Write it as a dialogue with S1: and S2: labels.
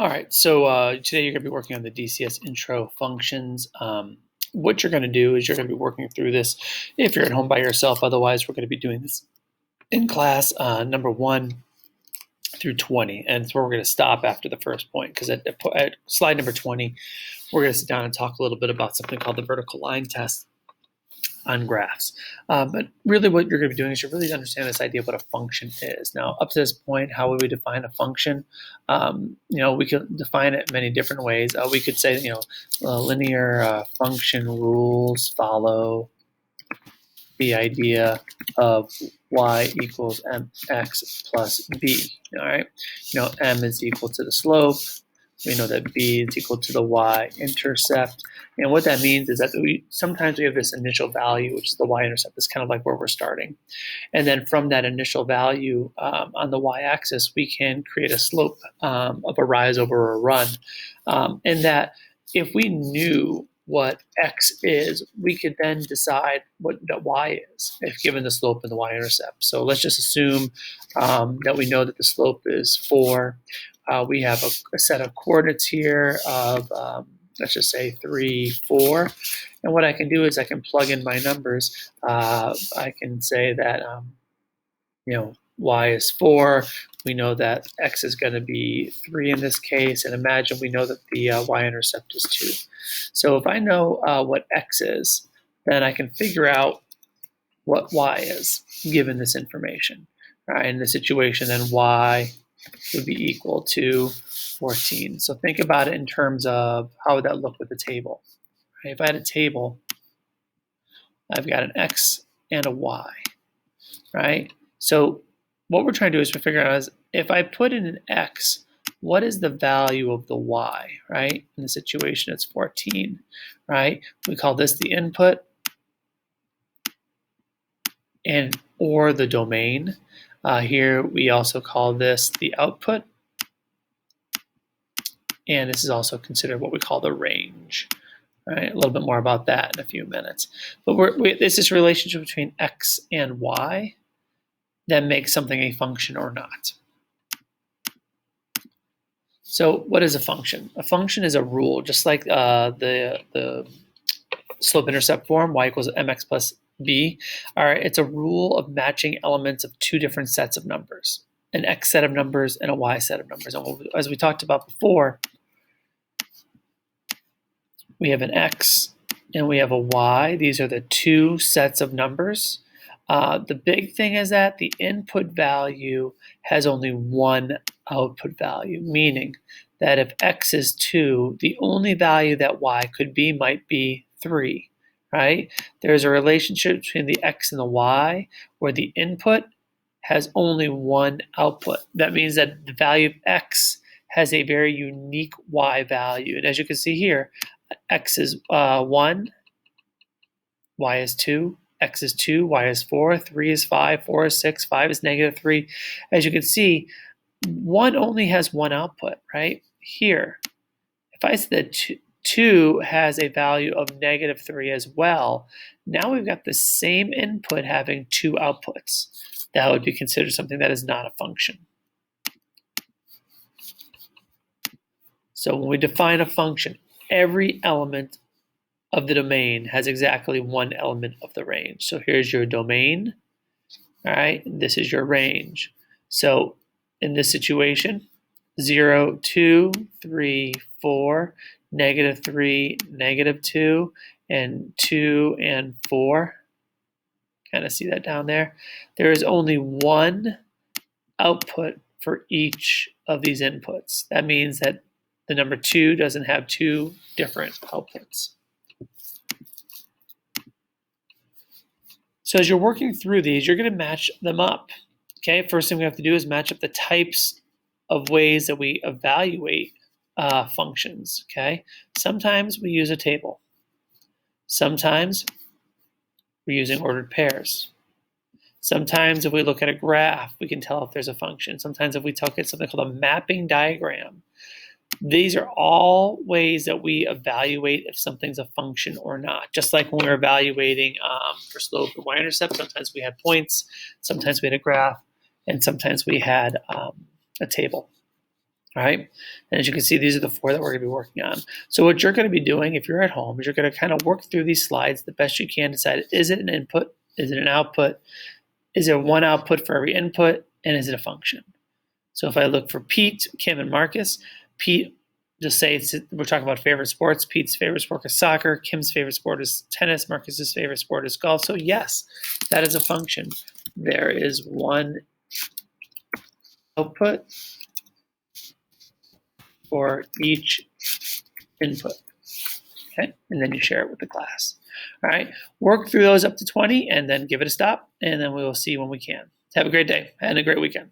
S1: All right, so today you're going to be working on the DCS intro functions. What you're going to do is you're going to be working through this if you're at home by yourself. Otherwise, we're going to be doing this in class number 1 through 20. And it's where we're going to stop after the first point, because at slide number 20, we're going to sit down and talk a little bit about something called the vertical line test on graphs. But really what you're going to be doing is you're really to understand this idea of what a function is. Now, up to this point, how would we define a function? We could define it many different ways. We could say, linear function rules follow the idea of y equals mx plus b. All right, m is equal to the slope. We know that b is equal to the y-intercept. And what that means is that sometimes we have this initial value, which is the y-intercept. It's kind of like where we're starting. And then from that initial value on the y-axis, we can create a slope of a rise over a run. And that if we knew what x is, we could then decide what y is if given the slope and the y-intercept. So let's just assume that we know that the slope is 4. We have a set of coordinates here of, let's just say 3, 4. And what I can do is I can plug in my numbers. I can say that, y is 4. We know that x is going to be 3 in this case. And imagine we know that the y-intercept is 2. So if I know what x is, then I can figure out what y is given this information. All right, in this situation, then y would be equal to 14. So think about it in terms of how would that look with a table. Right? If I had a table, I've got an x and a y, right? So what we're trying to do is we're figuring out is if I put in an x, what is the value of the y, right? In the situation, it's 14, right? We call this the input or the domain. Here we also call this the output, and this is also considered what we call the range. Right? A little bit more about that in a few minutes. But it's this relationship between x and y that makes something a function or not. So what is a function? A function is a rule, just like the slope-intercept form, y equals mx plus b. All right, it's a rule of matching elements of two different sets of numbers, an x set of numbers and a y set of numbers. And as we talked about before, we have an x and we have a y. These are the two sets of numbers. The big thing is that the input value has only one output value, meaning that if x is 2, the only value that y could be might be 3. Right? There's a relationship between the x and the y where the input has only one output. That means that the value of x has a very unique y value. And as you can see here, x is 1, y is 2, x is 2, y is 4, 3 is 5, 4 is 6, 5 is negative 3. As you can see, 1 only has one output, right? Here, if I say that 2 has a value of negative 3 as well, now we've got the same input having two outputs. That would be considered something that is not a function. So when we define a function, every element of the domain has exactly one element of the range. So here's your domain, all right, and this is your range. So in this situation, 0, 2, 3, 4, negative 3, negative 2, and 2 and 4. Kind of see that down there. There is only one output for each of these inputs. That means that the number 2 doesn't have two different outputs. So as you're working through these, you're going to match them up. Okay, first thing we have to do is match up the types of ways that we evaluate functions. Okay, sometimes we use a table. Sometimes we're using ordered pairs. Sometimes if we look at a graph, we can tell if there's a function. Sometimes if we look at something called a mapping diagram, these are all ways that we evaluate if something's a function or not. Just like when we were evaluating for slope and y-intercept, sometimes we had points, sometimes we had a graph, and sometimes we had a table. All right. And as you can see, these are the 4 that we're going to be working on. So what you're going to be doing if you're at home is you're going to kind of work through these slides the best you can, decide, is it an input? Is it an output? Is there one output for every input? And is it a function? So if I look for Pete, Kim, and Marcus, Pete, just say we're talking about favorite sports. Pete's favorite sport is soccer. Kim's favorite sport is tennis. Marcus's favorite sport is golf. So yes, that is a function. There is one output for each input. Okay, and then you share it with the class. All right, work through those up to 20 and then give it a stop, and then we will see when we can. Have a great day and a great weekend.